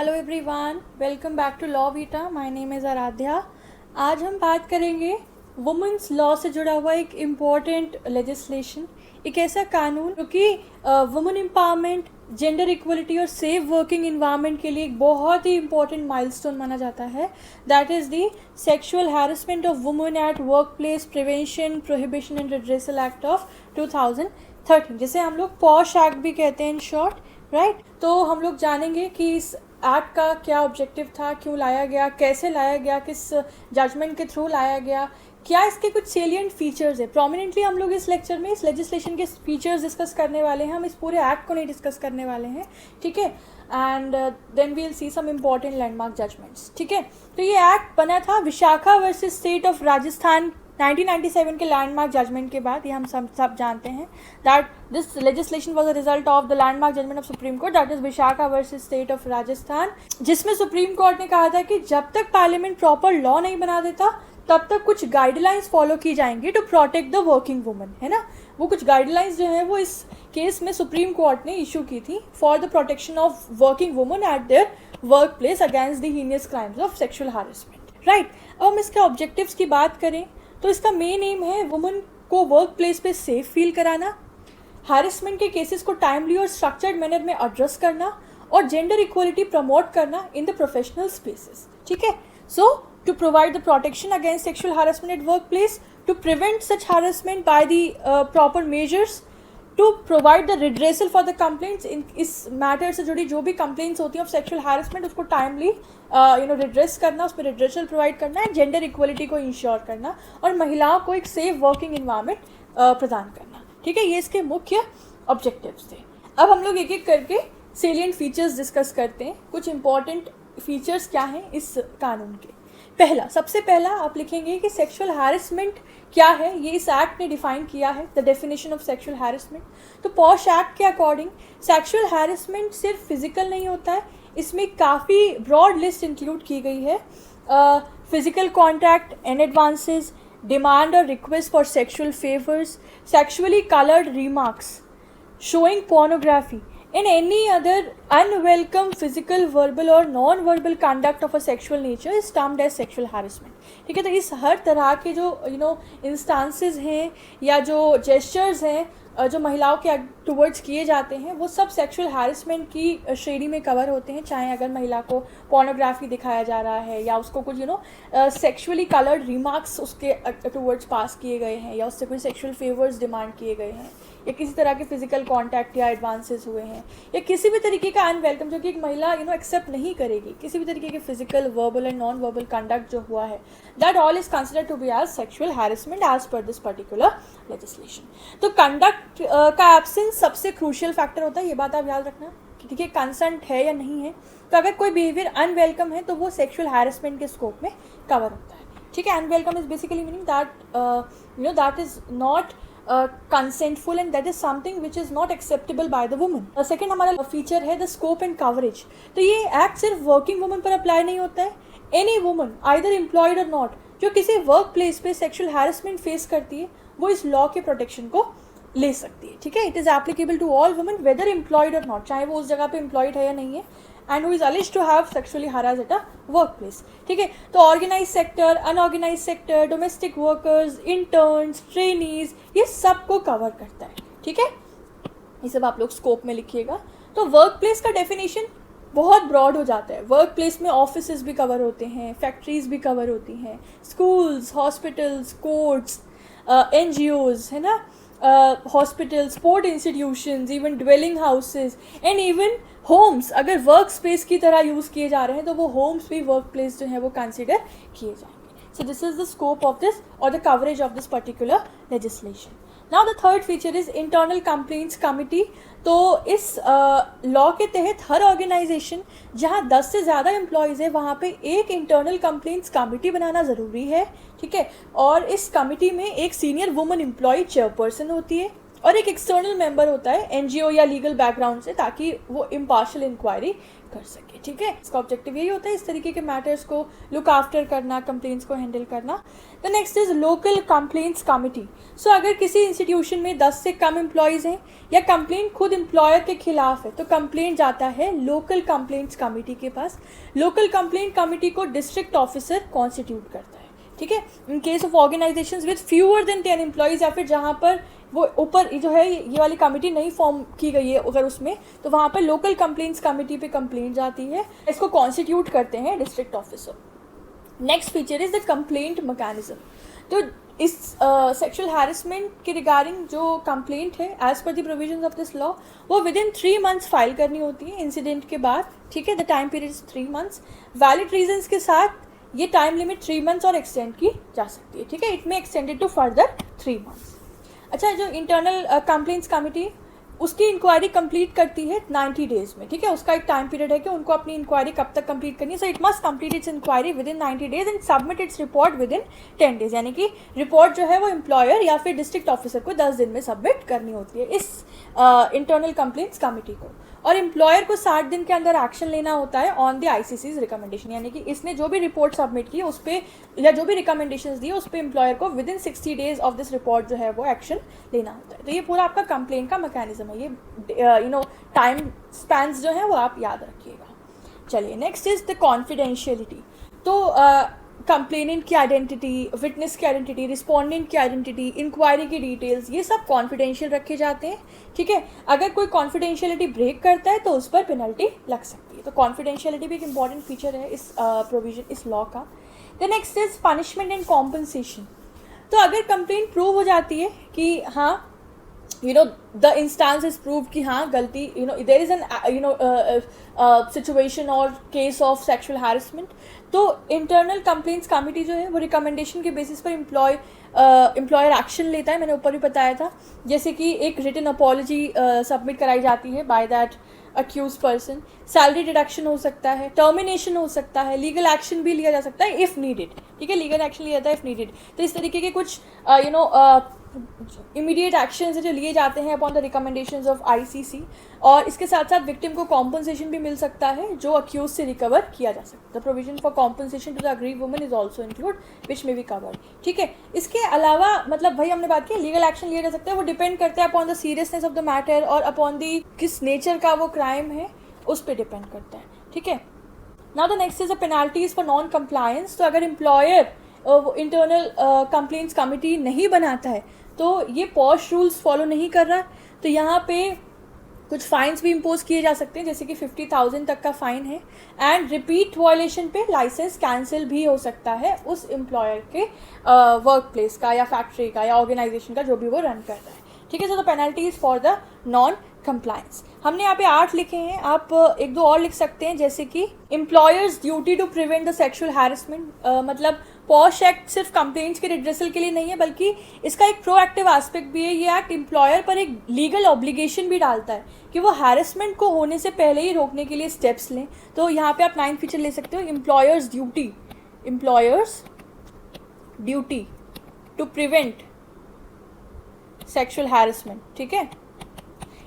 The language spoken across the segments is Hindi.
Hello everyone, welcome back to law vita. My name is Aaradhya. आज हम बात करेंगे वुमेंस लॉ से जुड़ा हुआ एक इम्पॉर्टेंट लेजिस्लेशन, एक ऐसा कानून जो कि वुमेन एम्पावरमेंट, जेंडर इक्वलिटी और सेफ वर्किंग इन्वायरमेंट के लिए एक बहुत ही इंपॉर्टेंट माइलस्टोन माना जाता है। That is the sexual harassment of women at work place prevention prohibition and redressal act of 2013, जिसे हम लोग पॉश एक्ट भी कहते हैं इन शॉर्ट, राइट। तो हम लोग जानेंगे कि इस एक्ट का क्या ऑब्जेक्टिव था, क्यों लाया गया, कैसे लाया गया, किस जजमेंट के थ्रू लाया गया, क्या इसके कुछ सेलिएंट फीचर्स है। प्रोमिनेंटली हम लोग इस लेक्चर में इस लेजिस्लेशन के फीचर्स डिस्कस करने वाले हैं, हम इस पूरे एक्ट को नहीं डिस्कस करने वाले हैं, ठीक है। And then we will see some important landmark judgments, ठीक है। तो ये एक्ट बना था Vishaka versus state of Rajasthan 1997 के लैंडमार्क जजमेंट के बाद। ये हम सब जानते हैं that this legislation was a result of the landmark judgment of supreme court, that is Vishaka versus state of Rajasthan, जिसमें सुप्रीम कोर्ट ने कहा था कि जब तक पार्लियामेंट प्रॉपर लॉ नहीं बना देता तब तक कुछ गाइडलाइंस फॉलो की जाएंगी to protect the working woman, है ना। वो कुछ गाइडलाइंस जो है वो इस केस में सुप्रीम कोर्ट ने इशू की थी for the protection of working woman eight their work place against the heinous crimes of sexual harassment, right. अब हम इसके ऑब्जेक्टिव्स की बात करें तो इसका मेन एम है वुमन को वर्क प्लेस पे सेफ फील कराना, हैरेसमेंट के केसेस को टाइमली और स्ट्रक्चर्ड मैनर में एड्रेस करना और जेंडर इक्वलिटी प्रमोट करना इन द प्रोफेशनल स्पेसेस, ठीक है। So to provide the protection against sexual harassment at work place, to prevent such harassment by the proper measures, to provide the redressal for the complaints. इस मैटर से जुड़ी जो भी कंप्लेंट्स होती हैं ऑफ सेक्शुअल हैरेसमेंट उसको टाइमली रिड्रेस करना, उसमें रिड्रेसल प्रोवाइड करना है, जेंडर इक्वलिटी को इंश्योर करना और महिलाओं को एक सेफ वर्किंग इन्वायरमेंट प्रदान करना, ठीक है। ये इसके मुख्य ऑब्जेक्टिव्स थे। अब हम लोग एक एक करके सेलिएंट फीचर्स डिस्कस करते हैं। कुछ इंपॉर्टेंट फीचर्स क्या हैं इस कानून के। सबसे पहला आप लिखेंगे कि सेक्सुअल हैरेसमेंट क्या है, ये इस एक्ट ने डिफाइन किया है, the definition of sexual harassment. तो पॉश एक्ट के अकॉर्डिंग सेक्सुअल हैरेसमेंट सिर्फ फिजिकल नहीं होता है, इसमें काफ़ी ब्रॉड लिस्ट इंक्लूड की गई है। Physical contact and advances, demand और request for sexual favours, sexually coloured remarks, showing pornography and any other unwelcome physical, verbal or non-verbal conduct of a sexual nature is termed as sexual harassment, ठीक है। तो इस हर तरह के जो इंस्टांसेस हैं या जो जेस्चर्स हैं जो महिलाओं के टूवर्ड्स किए जाते हैं वो सब सेक्सुअल हैरेसमेंट की श्रेणी में कवर होते हैं। चाहे अगर महिला को पोर्नोग्राफी दिखाया जा रहा है या उसको कुछ सेक्सुअली कलर्ड रिमार्क्स उसके टूवर्ड्स पास किए गए हैं या उससे कोई सेक्सुअल फेवर्स डिमांड किए गए हैं या किसी तरह के फिजिकल कांटेक्ट या एडवांसेस हुए हैं या किसी भी तरीके का अनवेलकम जो कि एक महिला एक्सेप्ट नहीं करेगी, किसी भी तरीके के physical, verbal and non verbal conduct जो हुआ है, that all is considered to be as sexual harassment as per this particular legislation. तो कंडक्ट का एब्सेंस सबसे क्रूशियल फैक्टर होता है, ये बात आप याद रखना, ठीक है। कंसेंट है या नहीं है, तो अगर कोई बिहेवियर अनवेलकम है तो वो सेक्सुअल हैरेसमेंट के स्कोप में कवर होता है, ठीक है। Unwelcome is basically meaning that that is not consentful and that is something which is not acceptable by the woman. Second हमारा फीचर है द स्कोप एंड कवरेज। तो ये एक्ट सिर्फ वर्किंग वुमन पर अप्लाई नहीं होता है, any woman either employed or not जो किसी वर्क प्लेस पे सेक्सुअल हैरेसमेंट फेस करती है वो इस लॉ के प्रोटेक्शन को ले सकती है, ठीक है। It is applicable to all women whether employed or not, चाहे वो उस जगह पे एम्प्लॉयड है या नहीं है, and who is alleged to have sexually harass at a work place, ठीक है। तो organise sector, unorganise sector, domestic workers, interns, trainees, ये सब को कवर करता है, ठीक है। ये सब आप लोग स्कोप में लिखिएगा। तो वर्क प्लेस का डेफिनेशन बहुत ब्रॉड हो जाता है। वर्क प्लेस में ऑफिसेज भी कवर होते हैं, फैक्ट्रीज भी कवर होती हैं, स्कूल्स, हॉस्पिटल्स, कोर्ट्स, NGOs, है ना, hospital, sport institutions, even dwelling houses and even homes अगर वर्क स्पेस की तरह यूज़ किए जा रहे हैं तो वो होम्स भी वर्क प्लेस जो है वो कंसिडर किए जाएंगे। So this is the scope of this और the coverage of this particular legislation. Now the third feature is internal complaints committee. तो इस लॉ के तहत हर ऑर्गेनाइजेशन जहाँ 10 से ज़्यादा एम्प्लॉयज़ है वहाँ पे एक इंटरनल कंप्लेंट्स कमिटी बनाना ज़रूरी है, ठीक है। और इस कमिटी में एक सीनियर वुमन एम्प्लॉय चेयरपर्सन होती है और एक एक्सटर्नल मेंबर होता है एनजीओ या लीगल बैकग्राउंड से, ताकि वो इम्पार्शियल इंक्वायरी कर सके, ठीक है। इसका ऑब्जेक्टिव यही होता है इस तरीके के मैटर्स को लुक आफ्टर करना, कंप्लेंट्स को हैंडल करना। The next is local complaints committee. So अगर किसी इंस्टीट्यूशन में 10 से कम एम्प्लॉयज़ हैं या कंप्लेंट खुद एम्प्लॉयर के खिलाफ है, तो कंप्लेंट जाता है लोकल कंप्लेंट्स कमिटी के पास। लोकल कंप्लेंट कमिटी को डिस्ट्रिक्ट ऑफिसर कॉन्स्टिट्यूट करता है, ठीक है। In case of organisations with fewer than 10 employees, या फिर जहाँ पर वो ऊपर जो है ये वाली कमिटी नहीं फॉर्म की गई है अगर उसमें, तो वहाँ पर लोकल कंप्लेंट्स कमिटी पे कंप्लेंट जाती है। इसको कॉन्स्टिट्यूट करते हैं district officer. Next feature is the complaint mechanism. तो इस सेक्सुअल हैरेसमेंट के रिगार्डिंग जो कंप्लेंट है as per the provisions of this law, वो विद इन 3 मंथ्स फाइल करनी होती है इंसिडेंट के बाद, ठीक है। The time period is 3 months. Valid reasons के साथ ये टाइम लिमिट 3 मंथ्स और एक्सटेंड की जा सकती है, ठीक है। It may extended to further 3 months. अच्छा, जो इंटरनल कंप्लेंट्स कमिटी उसकी इंक्वायरी कंप्लीट करती है 90 डेज में, ठीक है। उसका एक टाइम पीरियड है कि उनको अपनी इंक्वायरी कब तक कंप्लीट करनी है। So it must complete its inquiry within 90 days and submit its report within 10 days, यानी कि रिपोर्ट जो है वो एम्प्लॉयर या फिर डिस्ट्रिक्ट ऑफिसर को 10 दिन में सबमिट करनी होती है इस इंटरनल कंप्लेंट्स कमिटी को। और एम्प्लॉयर को 60 दिन के अंदर एक्शन लेना होता है ऑन द आईसीसीज रिकमेंडेशन, यानी कि इसने जो भी रिपोर्ट सबमिट की उस पर या जो भी रिकमेंडेशंस दी उस पर एम्प्लॉयर को with in 60 days of this report जो है वो एक्शन लेना होता है। तो ये पूरा आपका कंप्लेंट का मैकेनिज्म है। ये टाइम स्पैन्स जो है वो आप याद रखिएगा। चलिए, नेक्स्ट इज द कॉन्फिडेंशियलिटी। तो कंप्लेनेंट की आइडेंटिटी, विटनेस की आइडेंटिटी, रिस्पोंडेंट की आइडेंटिटी, इंक्वायरी की डिटेल्स, ये सब कॉन्फिडेंशियल रखे जाते हैं, ठीक है। अगर कोई कॉन्फिडेंशियलिटी ब्रेक करता है तो उस पर पेनल्टी लग सकती है। तो कॉन्फिडेंशियलिटी भी एक इंपॉर्टेंट फीचर है इस प्रोविजन, इस लॉ का। The next is punishment and compensation. तो अगर कंप्लेंट प्रूव हो जाती है कि हाँ the instance is proved कि हाँ गलती, there is an situation or case of sexual harassment, तो internal complaints committee जो है वो recommendation के basis पर employer action लेता है। मैंने ऊपर भी बताया था, जैसे कि एक written apology submit कराई जाती है by that accused person, salary deduction हो सकता है, termination हो सकता है, legal action भी लिया जा सकता है if needed, ठीक है। legal action लिया जाता है if needed। तो इस तरीके के कुछ इमीडिएट एक्शंस जो लिए जाते हैं upon the recommendations of ICC. और इसके साथ साथ विक्टिम को कॉम्पनसेशन भी मिल सकता है जो अक्यूज से रिकवर किया जा सकता है। The provision for compensation to the aggrieve woman is also include which may be covered, ठीक है। इसके अलावा मतलब भाई हमने बात की लीगल एक्शन लिया जा सकता है, वो डिपेंड करता है upon the seriousness of the matter और अपॉन द किस नेचर का वो क्राइम है उस पर डिपेंड करता है, ठीक है। Now the next is the penalties for non compliance. तो अगर एम्प्लॉयर इंटरनल कंप्लेंट्स कमिटी नहीं बनाता है तो ये पॉश रूल्स फॉलो नहीं कर रहा, तो यहाँ पे कुछ फाइन्स भी इम्पोज किए जा सकते हैं, जैसे कि 50,000 तक का फाइन है। एंड रिपीट वायलेशन पे लाइसेंस कैंसिल भी हो सकता है उस एम्प्लॉयर के वर्क प्लेस का या फैक्ट्री का या ऑर्गेनाइजेशन का जो भी वो रन कर रहा है, ठीक है। So the penalties for the non compliance हमने यहाँ पे 8 लिखे हैं, आप 1-2 और लिख सकते हैं, जैसे कि employer's duty to prevent the sexual harassment. मतलब पॉश एक्ट सिर्फ कंप्लेंट्स के रिड्रेसल के लिए नहीं है, बल्कि इसका एक प्रोएक्टिव एस्पेक्ट भी है। ये एक्ट एम्प्लॉयर पर एक लीगल ऑब्लिगेशन भी डालता है कि वो हैरेसमेंट को होने से पहले ही रोकने के लिए स्टेप्स लें। तो यहाँ पे आप 9 फीचर ले सकते हो, employer's duty to prevent sexual harassment, ठीक है।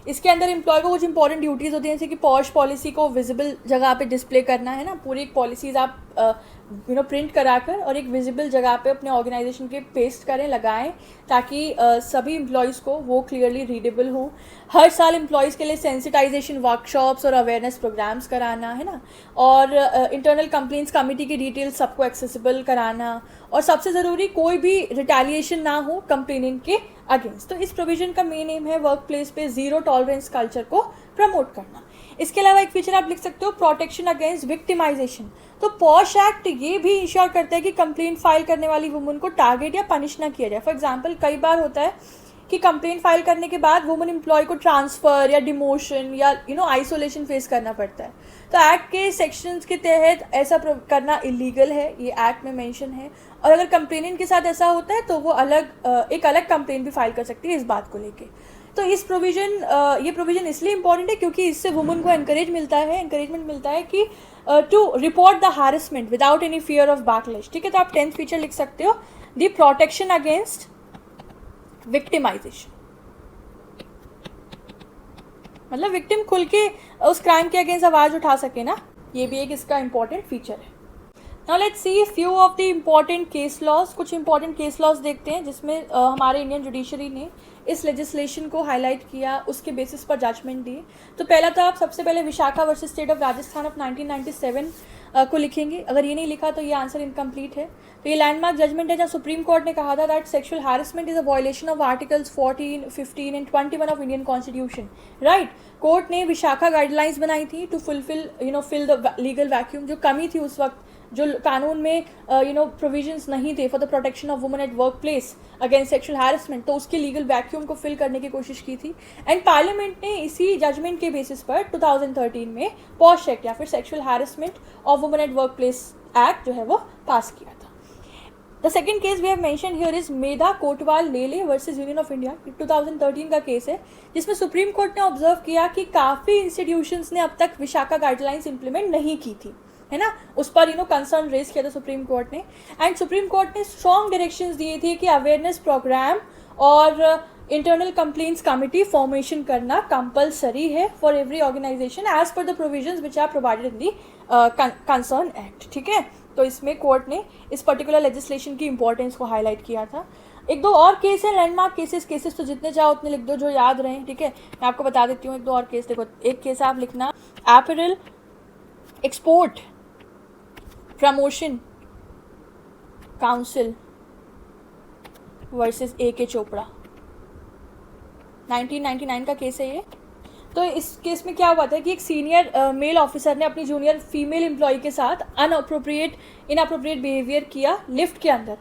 इसके अंदर एम्प्लॉय को कुछ इंपॉर्टेंट ड्यूटीज़ होती हैं, जैसे कि पॉश पॉलिसी को विजिबल जगह पे डिस्प्ले करना है ना, पूरी पॉलिसीज़ आप प्रिंट कराकर और एक विजिबल जगह पे अपने ऑर्गेनाइजेशन के पेस्ट करें, लगाएं, ताकि सभी एम्प्लॉयज़ को वो क्लियरली रीडेबल हो। हर साल एम्प्लॉयज़ के लिए सेंसिटाइजेशन वर्कशॉप्स और अवेयरनेस प्रोग्राम्स कराना है ना, और इंटरनल कंप्लेंट्स कमिटी की डिटेल्स सबको एक्सेसिबल कराना, और सबसे ज़रूरी कोई भी रिटेलिएशन ना हो कंप्लेनेंट के अगेंस्ट। तो इस प्रोविजन का मेन एम है वर्क प्लेस पे जीरो टॉलरेंस कल्चर को प्रमोट करना। इसके अलावा एक फीचर आप लिख सकते हो, प्रोटेक्शन अगेंस्ट विक्टिमाइजेशन। तो पॉश एक्ट ये भी इंश्योर करता है कि कंप्लेंट फाइल करने वाली वुमन को टारगेट या पनिश ना किया जाए। फॉर एग्जांपल कई बार होता है कि कंप्लेंट फाइल करने के बाद वुमन एम्प्लॉय को ट्रांसफ़र या डिमोशन या आइसोलेशन फेस करना पड़ता है। तो एक्ट के सेक्शंस के तहत ऐसा करना इलीगल है, ये एक्ट में मेंशन है। और अगर कंप्लेनेंट के साथ ऐसा होता है तो वो एक अलग कंप्लेंट भी फाइल कर सकती है इस बात को लेके। तो ये प्रोविजन इसलिए इंपॉर्टेंट है क्योंकि इससे वुमन को एनकरेजमेंट मिलता है कि to report the harassment without any fear of backlash, ठीक है। तो आप 10th फीचर लिख सकते हो, द प्रोटेक्शन अगेंस्ट विक्टिमाइजेशन, मतलब विक्टिम खुल के उस क्राइम के अगेंस्ट आवाज़ उठा सके ना, ये भी एक इसका इम्पॉर्टेंट फीचर है। Now let's see few of the important case laws. कुछ इंपॉर्टेंट केस लॉज देखते हैं जिसमें हमारे इंडियन जुडिशरी ने इस लेजिस्लेशन को हाईलाइट किया, उसके बेसिस पर जजमेंट दिए। तो पहला तो आप सबसे पहले Vishakha versus state of Rajasthan of 1997 को लिखेंगे। अगर ये नहीं लिखा तो ये आंसर इनकम्प्लीट है। तो ये लैंडमार्क जजमेंट है जहाँ सुप्रीम कोर्ट ने कहा था that sexual harassment is a violation of articles 14, 15 and 21 of Indian constitution. Right, court ने विशाखा गाइडलाइंस बनाई थी to fulfil fill the legal vacuum, जो कमी थी उस वक्त, जो कानून में प्रोविजंस नहीं थे for the protection of women at work place against sexual harassment, तो उसके लीगल वैक्यूम को फिल करने की कोशिश की थी। एंड पार्लियामेंट ने इसी जजमेंट के बेसिस पर 2013 में पॉश एक्ट या फिर sexual harassment of women at work place act जो है वो पास किया था। The second case we have mention here is Medha Kotwal Lele versus union of India. 2013 का केस है जिसमें सुप्रीम कोर्ट ने ऑब्जर्व किया कि काफ़ी इंस्टीट्यूशंस ने अब तक विशाखा गाइडलाइंस इंप्लीमेंट नहीं की थी, है ना। उस पर कंसर्न रेज किया था सुप्रीम कोर्ट ने। एंड सुप्रीम कोर्ट ने स्ट्रॉन्ग डायरेक्शंस दिए थे कि अवेयरनेस प्रोग्राम और इंटरनल कंप्लेंट्स कमिटी फॉर्मेशन करना कंपलसरी है for every organisation as per the provisions which are provided in the concern act. ठीक है, तो इसमें कोर्ट ने इस पर्टिकुलर लेजिस्लेशन की इंपॉर्टेंस को हाईलाइट किया था। एक दो और केस है लैंडमार्क केसेस तो जितने चाहो उतने लिख दो जो याद रहें। ठीक है, मैं आपको बता देती हूँ एक दो और केस। देखो, एक केस आप लिखना apparel export promotion council versus A K. Chopra, 1999 का केस है ये। तो इस केस में क्या हुआ था कि एक सीनियर मेल ऑफिसर ने अपनी जूनियर फीमेल एम्प्लॉय के साथ इनअप्रोप्रिएट बिहेवियर किया लिफ्ट के अंदर।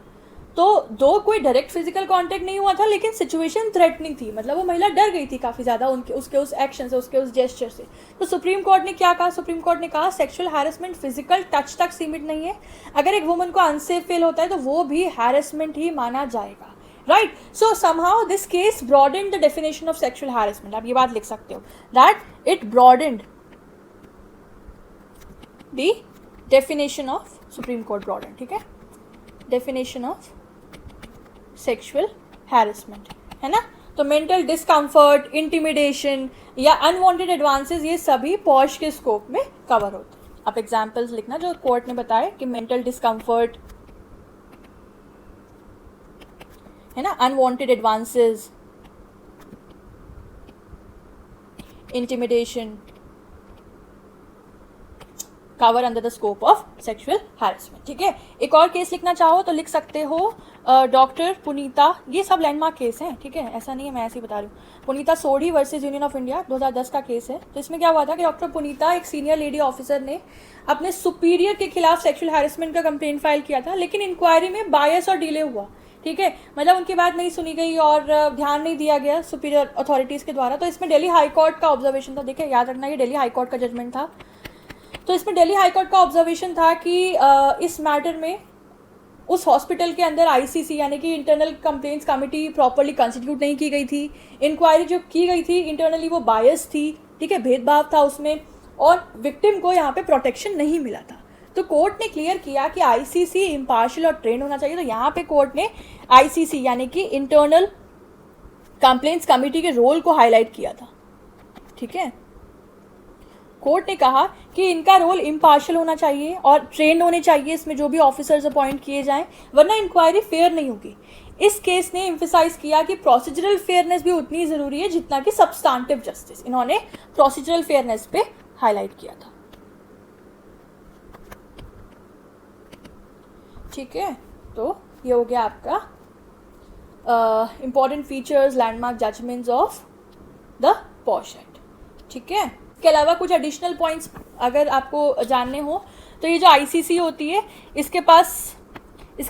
तो दो कोई डायरेक्ट फिजिकल कांटेक्ट नहीं हुआ था, लेकिन सिचुएशन थ्रेटनिंग थी, मतलब वो महिला डर गई थी काफ़ी ज़्यादा उसके उस एक्शन से, उसके उस जेस्चर से। तो सुप्रीम कोर्ट ने क्या कहा? सुप्रीम कोर्ट ने कहा सेक्सुअल हैरेसमेंट फिजिकल टच तक सीमित नहीं है, अगर एक वुमन को अनसेफ फील होता है तो वो भी हैरेसमेंट ही माना जाएगा। Right, so somehow this case broadened the definition of sexual harassment. आप ये बात लिख सकते हो that it broadened the definition of, supreme court broadened, ठीक है, डेफिनेशन ऑफ सेक्सुअल हैरेसमेंट, है ना। तो मेंटल डिस्कम्फर्ट, इंटिमिडेशन या अनवांटेड एडवांसेस, ये सभी पॉश के स्कोप में कवर होते हैं। आप एग्जांपल्स लिखना जो कोर्ट ने बताया कि मेंटल डिस्कम्फर्ट, है ना, unwanted advances, intimidation cover under the scope of sexual harassment. ठीक है, एक और केस लिखना चाहो तो लिख सकते हो डॉक्टर पुनीता, ये सब लैंडमार्क केस हैं। ठीक है, ऐसा नहीं है मैं ऐसे ही बता रही हूँ। Punita Sodhi versus union of India, 2010 का केस है। तो इसमें क्या हुआ था कि डॉक्टर पुनीता, एक सीनियर लेडी ऑफिसर ने अपने सुपीरियर के खिलाफ सेक्सुअल हैरेसमेंट का कंप्लेंट फाइल किया था, लेकिन इंक्वायरी में बायस और डिले हुआ। ठीक है, मतलब उनकी बात नहीं सुनी गई और ध्यान नहीं दिया गया सुपीरियर अथॉरिटीज़ के द्वारा। तो इसमें दिल्ली हाई कोर्ट का ऑब्जर्वेशन था। देखिए, याद रखना ये दिल्ली हाई कोर्ट का जजमेंट था। तो इसमें दिल्ली हाई कोर्ट का ऑब्जर्वेशन था कि इस मैटर में उस हॉस्पिटल के अंदर आईसीसी यानी कि internal complaints committee properly constitute नहीं की गई थी। इंक्वायरी जो की गई थी इंटरनली वो बायस थी। ठीक है, भेदभाव था उसमें और विक्टिम को यहाँ पे प्रोटेक्शन नहीं मिला था। तो कोर्ट ने क्लियर किया कि आईसीसी इम्पार्शियल और ट्रेंड होना चाहिए। तो यहाँ पे कोर्ट ने आईसीसी यानी कि इंटरनल कंप्लेंट्स कमेटी के रोल को हाईलाइट किया था। ठीक है, कोर्ट ने कहा कि इनका रोल इम्पार्शियल होना चाहिए और ट्रेंड होने चाहिए इसमें जो भी ऑफिसर्स अपॉइंट किए जाएं, वरना इंक्वायरी फेयर नहीं होगी। इस केस ने एम्फेसाइज किया कि प्रोसीजरल फेयरनेस भी उतनी ज़रूरी है जितना कि सब्सटेंटिव जस्टिस। इन्होंने प्रोसीजरल फेयरनेस पे हाईलाइट किया था। ठीक है, तो ये हो गया आपका important features, landmark judgments of the posh act. ठीक है, इसके अलावा कुछ एडिशनल पॉइंट्स अगर आपको जानने हो तो ये जो आईसीसी होती है इसके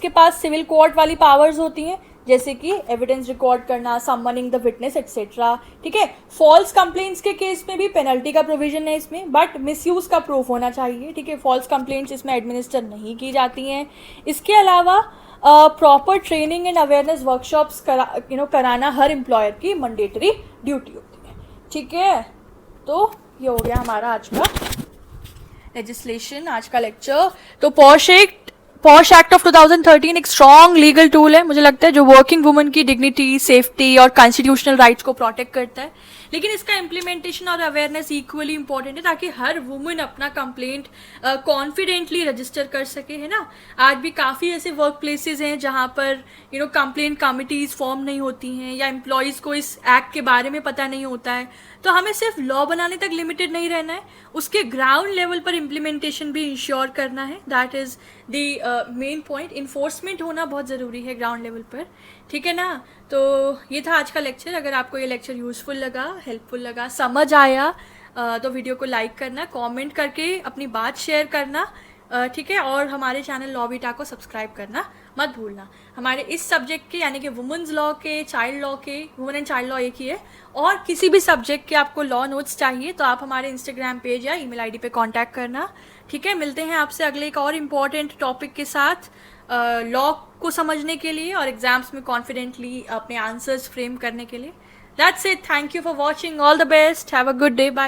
पास सिविल कोर्ट वाली पावर्स होती हैं, जैसे कि एविडेंस रिकॉर्ड करना, समनिंग द विटनेस एक्सेट्रा। ठीक है, फॉल्स कंप्लेंट्स के केस में भी पेनल्टी का प्रोविजन है इसमें, बट मिसयूज का प्रूफ होना चाहिए। ठीक है, फॉल्स कंप्लेंट्स इसमें एडमिनिस्टर नहीं की जाती हैं। इसके अलावा proper training and awareness workshops कराना हर एम्प्लॉयर की मैंडेटरी ड्यूटी होती है। ठीक है, तो ये हो गया हमारा आज का लेजिस्लेशन, आज का लेक्चर। तो पॉश एक्ट ऑफ 2013 एक स्ट्रॉन्ग लीगल टूल है, मुझे लगता है, जो वर्किंग वुमन की डिग्निटी, सेफ्टी और कॉन्स्टिट्यूशनल राइट्स को प्रोटेक्ट करता है। लेकिन इसका इम्प्लीमेंटेशन और अवेयरनेस इक्वली इंपॉर्टेंट है, ताकि हर वुमन अपना कंप्लेंट कॉन्फिडेंटली रजिस्टर कर सके, है ना। आज भी काफ़ी ऐसे वर्क प्लेसेज हैं जहाँ पर कंप्लेंट कमिटीज़ फॉर्म नहीं होती हैं, या एम्प्लॉयज़ को इस एक्ट के बारे में पता नहीं होता है। तो हमें सिर्फ लॉ बनाने तक लिमिटेड नहीं रहना है, उसके ग्राउंड लेवल पर इम्प्लीमेंटेशन भी इंश्योर करना है। That is the main point. Enforcement होना बहुत ज़रूरी है ग्राउंड लेवल पर, ठीक है ना। तो ये था आज का लेक्चर। अगर आपको ये लेक्चर यूज़फुल लगा, हेल्पफुल लगा, समझ आया, तो वीडियो को लाइक करना, कमेंट करके अपनी बात शेयर करना, ठीक है। और हमारे चैनल लॉ वीटा को सब्सक्राइब करना मत भूलना। हमारे इस सब्जेक्ट के, यानी कि वुमेंस लॉ के, चाइल्ड लॉ के, वुमेन एंड चाइल्ड लॉ एक ही है, और किसी भी सब्जेक्ट के आपको लॉ नोट्स चाहिए तो आप हमारे इंस्टाग्राम पेज या ईमेल आईडी पे कांटेक्ट करना, ठीक है। मिलते हैं आपसे अगले एक और इम्पॉर्टेंट टॉपिक के साथ, लॉ को समझने के लिए और एग्जाम्स में कॉन्फिडेंटली अपने आंसर्स फ्रेम करने के लिए। That's it. Thank you for watching. All the best. Have a good day. Bye.